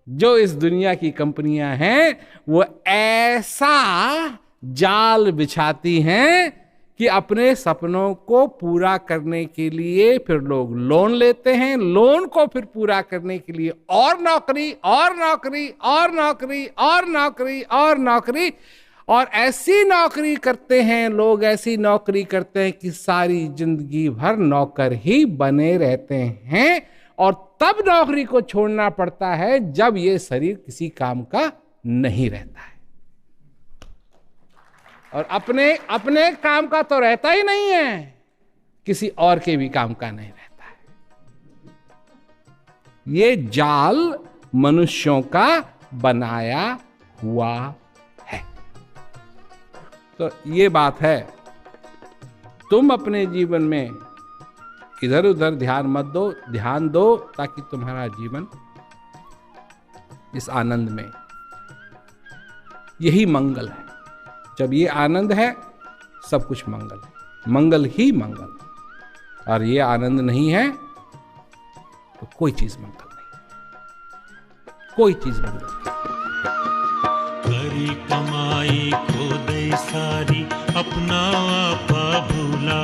जो इस दुनिया की कंपनियां हैं वो ऐसा जाल बिछाती हैं कि अपने सपनों को पूरा करने के लिए फिर लोग लोन लेते हैं, लोन को फिर पूरा करने के लिए और नौकरी और नौकरी और नौकरी और नौकरी और नौकरी, और ऐसी नौकरी करते हैं लोग, ऐसी नौकरी करते हैं कि सारी जिंदगी भर नौकर ही बने रहते हैं, और तब नौकरी को छोड़ना पड़ता है जब ये शरीर किसी काम का नहीं रहता है। और अपने काम का तो रहता ही नहीं है, किसी और के भी काम का नहीं रहता है। ये जाल मनुष्यों का बनाया हुआ है। तो ये बात है, तुम अपने जीवन में इधर उधर ध्यान मत दो, ध्यान दो ताकि तुम्हारा जीवन इस आनंद में, यही मंगल है। जब ये आनंद है सब कुछ मंगल है, मंगल ही मंगल है। और ये आनंद नहीं है तो कोई चीज मंगल नहीं, कोई चीज मंगल नहीं। करी कमाई खो दे सारी, अपना आपा भूला,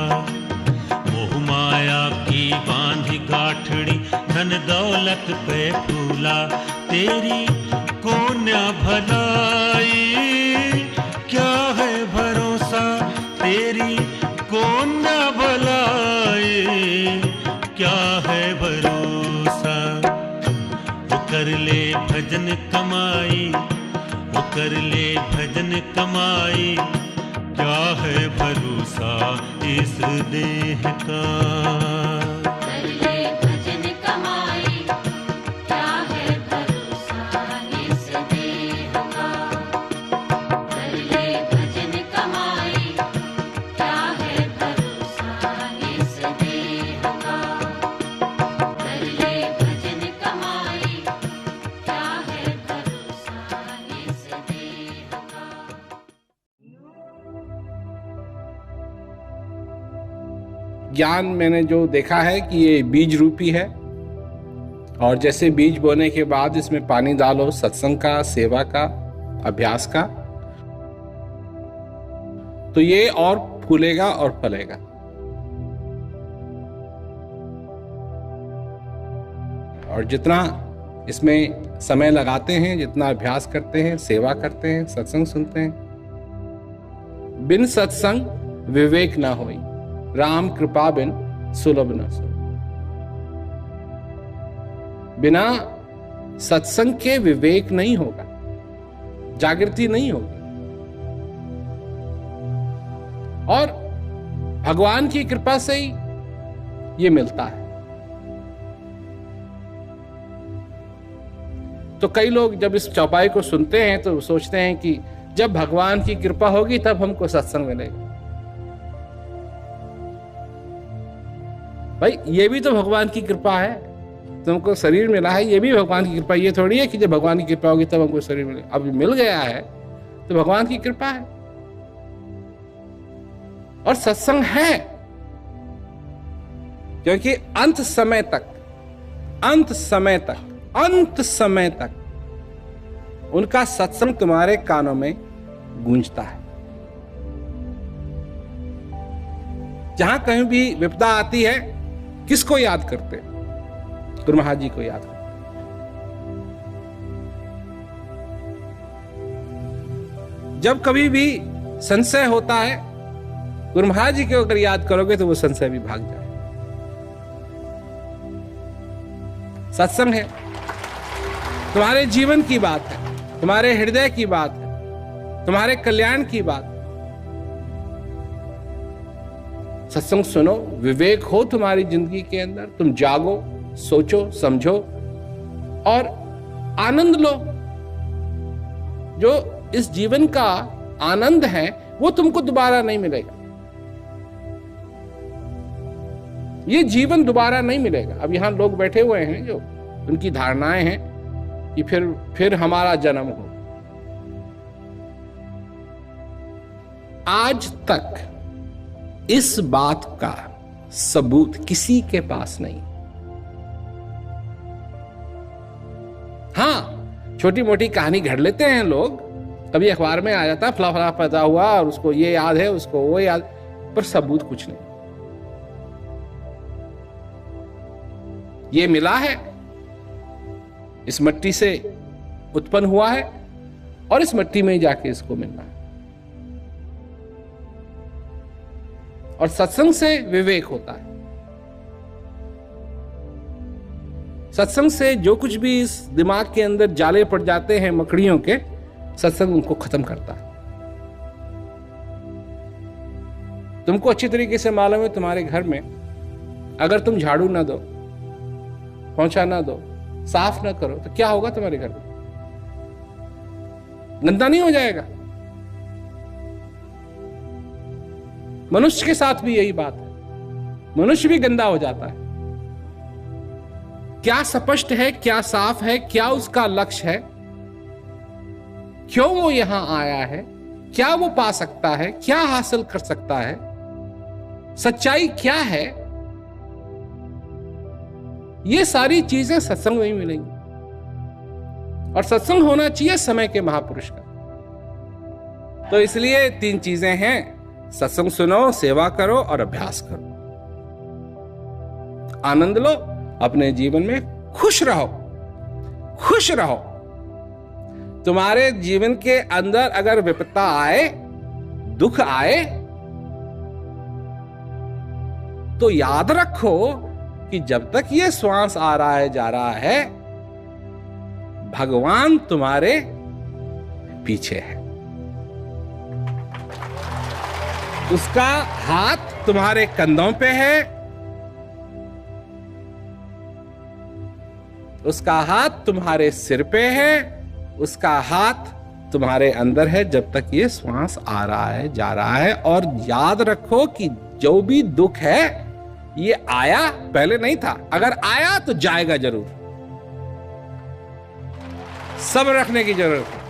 मोह माया की बांधी गाठड़ी, धन दौलत पे फूला, तेरी कोन्या भलाई क्या है भरोसा, तेरी कोन्या भलाई क्या है भरोसा। वो कर ले भजन कमाई, वो कर ले भजन कमाई, क्या है भरोसा इस देह का। ज्ञान मैंने जो देखा है कि ये बीज रूपी है, और जैसे बीज बोने के बाद इसमें पानी डालो, सत्संग का, सेवा का, अभ्यास का, तो ये और फूलेगा और फलेगा। और जितना इसमें समय लगाते हैं, जितना अभ्यास करते हैं, सेवा करते हैं, सत्संग सुनते हैं, बिन सत्संग विवेक ना होई, राम कृपा बिन सुलभ न सो। बिना सत्संग के विवेक नहीं होगा, जागृति नहीं होगी, और भगवान की कृपा से ही ये मिलता है। तो कई लोग जब इस चौपाई को सुनते हैं तो सोचते हैं कि जब भगवान की कृपा होगी तब हमको सत्संग मिलेगा। भाई ये भी तो भगवान की कृपा है, तुमको शरीर मिला है, ये भी भगवान की कृपा। ये थोड़ी है कि जब भगवान की कृपा होगी तब हमको शरीर मिलेगा। अब मिल गया है तो भगवान की कृपा है। और सत्संग है क्योंकि अंत समय तक उनका सत्संग तुम्हारे कानों में गूंजता है। जहां कहीं भी विपदा आती है किसको याद करते? गुरु महाराज जी को याद करते। जब कभी भी संशय होता है गुरु महाराज जी को अगर याद करोगे तो वो संशय भी भाग जाए। सत्संग है, तुम्हारे जीवन की बात है, तुम्हारे हृदय की बात है, तुम्हारे कल्याण की बात। सत्संग सुनो, विवेक हो तुम्हारी जिंदगी के अंदर, तुम जागो, सोचो, समझो और आनंद लो। जो इस जीवन का आनंद है वो तुमको दोबारा नहीं मिलेगा। ये जीवन दोबारा नहीं मिलेगा। अब यहां लोग बैठे हुए हैं जो उनकी धारणाएं हैं कि फिर हमारा जन्म हो। आज तक इस बात का सबूत किसी के पास नहीं। हां, छोटी मोटी कहानी घड़ लेते हैं लोग, कभी अखबार में आ जाता है फला फला पैदा हुआ और उसको ये याद है, उसको वो याद, पर सबूत कुछ नहीं। ये मिला है, इस मिट्टी से उत्पन्न हुआ है और इस मिट्टी में जाके इसको मिलना है। और सत्संग से विवेक होता है। सत्संग से जो कुछ भी इस दिमाग के अंदर जाले पड़ जाते हैं मकड़ियों के, सत्संग उनको खत्म करता है। तुमको अच्छी तरीके से मालूम है, तुम्हारे घर में अगर तुम झाड़ू ना दो, पोंछा ना दो, साफ ना करो, तो क्या होगा तुम्हारे घर में? गंदा नहीं हो जाएगा? मनुष्य के साथ भी यही बात है, मनुष्य भी गंदा हो जाता है। क्या स्पष्ट है, क्या साफ है, क्या उसका लक्ष्य है, क्यों वो यहां आया है, क्या वो पा सकता है, क्या हासिल कर सकता है, सच्चाई क्या है, ये सारी चीजें सत्संग में ही मिलेंगी। और सत्संग होना चाहिए समय के महापुरुष का। तो इसलिए 3 चीजें हैं, सत्संग सुनो, सेवा करो और अभ्यास करो। आनंद लो, अपने जीवन में खुश रहो, खुश रहो। तुम्हारे जीवन के अंदर अगर विपत्ता आए, दुख आए, तो याद रखो कि जब तक ये श्वास आ रहा है, जा रहा है, भगवान तुम्हारे पीछे है। उसका हाथ तुम्हारे कंधों पे है, उसका हाथ तुम्हारे सिर पे है, उसका हाथ तुम्हारे अंदर है जब तक ये श्वास आ रहा है, जा रहा है। और याद रखो कि जो भी दुख है, ये आया, पहले नहीं था। अगर आया तो जाएगा जरूर। सब्र रखने की जरूरत है।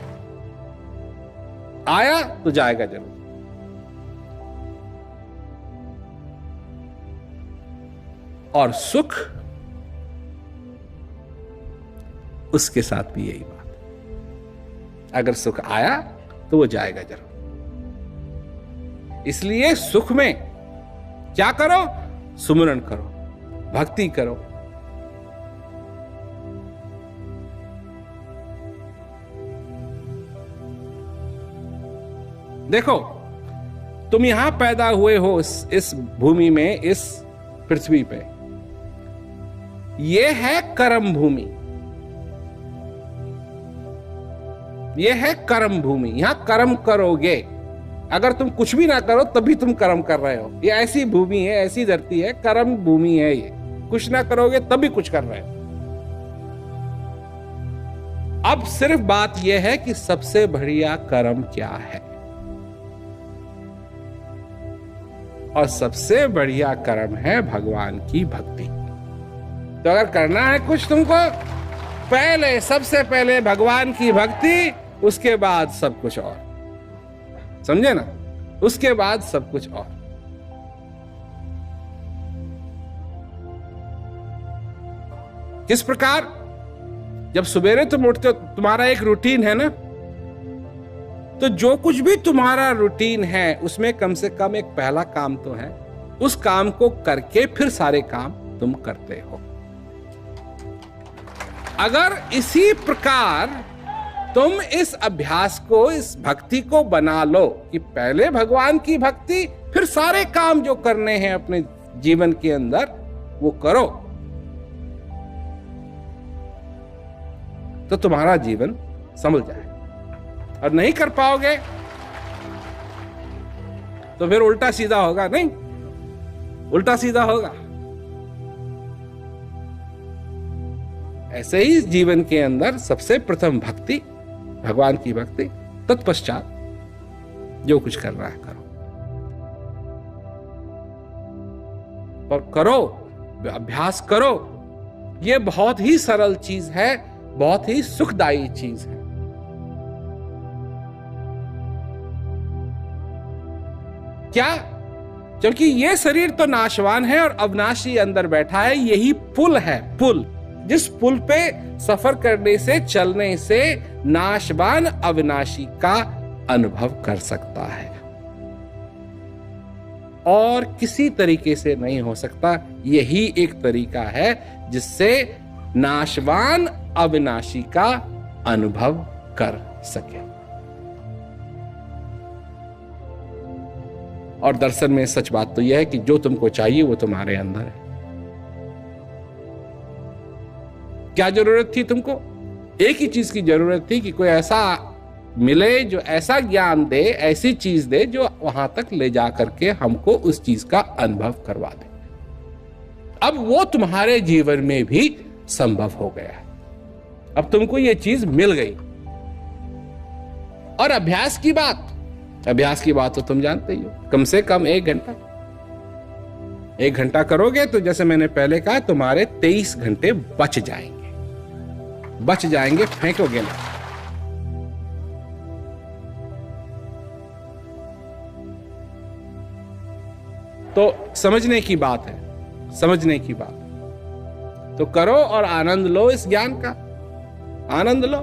आया तो जाएगा जरूर। और सुख, उसके साथ भी यही बात है। अगर सुख आया तो वो जाएगा जरूर। इसलिए सुख में क्या करो? सुमिरन करो, भक्ति करो। देखो, तुम यहां पैदा हुए हो इस भूमि में, इस पृथ्वी पे। यह है कर्म भूमि, यह है कर्म भूमि। यहां कर्म करोगे। अगर तुम कुछ भी ना करो तभी तुम कर्म कर रहे हो। ये ऐसी भूमि है, ऐसी धरती है, कर्म भूमि है। ये कुछ ना करोगे तभी कुछ कर रहे हो। अब सिर्फ बात यह है कि सबसे बढ़िया कर्म क्या है, और सबसे बढ़िया कर्म है भगवान की भक्ति। तो अगर करना है कुछ तुमको, पहले, सबसे पहले भगवान की भक्ति, उसके बाद सब कुछ और। समझे ना? उसके बाद सब कुछ और। किस प्रकार? जब सवेरे तुम उठते हो, तुम्हारा एक रूटीन है ना, तो जो कुछ भी तुम्हारा रूटीन है उसमें कम से कम एक पहला काम तो है। उस काम को करके फिर सारे काम तुम करते हो। अगर इसी प्रकार तुम इस अभ्यास को, इस भक्ति को बना लो कि पहले भगवान की भक्ति, फिर सारे काम जो करने हैं अपने जीवन के अंदर वो करो, तो तुम्हारा जीवन संभल जाए। और नहीं कर पाओगे तो फिर उल्टा सीधा होगा। नहीं, उल्टा सीधा होगा। ऐसे ही जीवन के अंदर सबसे प्रथम भक्ति, भगवान की भक्ति, तत्पश्चात जो कुछ करना है करो। और करो, अभ्यास करो। यह बहुत ही सरल चीज है, बहुत ही सुखदायी चीज है। क्या? क्योंकि ये शरीर तो नाशवान है और अविनाशी अंदर बैठा है। यही पुल है, पुल। जिस पुल पे सफर करने से, चलने से नाशवान अविनाशी का अनुभव कर सकता है, और किसी तरीके से नहीं हो सकता। यही एक तरीका है जिससे नाशवान अविनाशी का अनुभव कर सके। और दर्शन में सच बात तो यह है कि जो तुमको चाहिए वो तुम्हारे अंदर है। क्या जरूरत थी तुमको? एक ही चीज की जरूरत थी कि कोई ऐसा मिले जो ऐसा ज्ञान दे, ऐसी चीज दे जो वहां तक ले जा करके हमको उस चीज का अनुभव करवा दे। अब वो तुम्हारे जीवन में भी संभव हो गया है। अब तुमको ये चीज मिल गई। और अभ्यास की बात तो तुम जानते ही हो। कम से कम 1 घंटा करोगे तो जैसे मैंने पहले कहा, तुम्हारे 23 घंटे बच जाएंगे, फेंकोगे ना। तो समझने की बात है, तो करो और आनंद लो, इस ज्ञान का आनंद लो।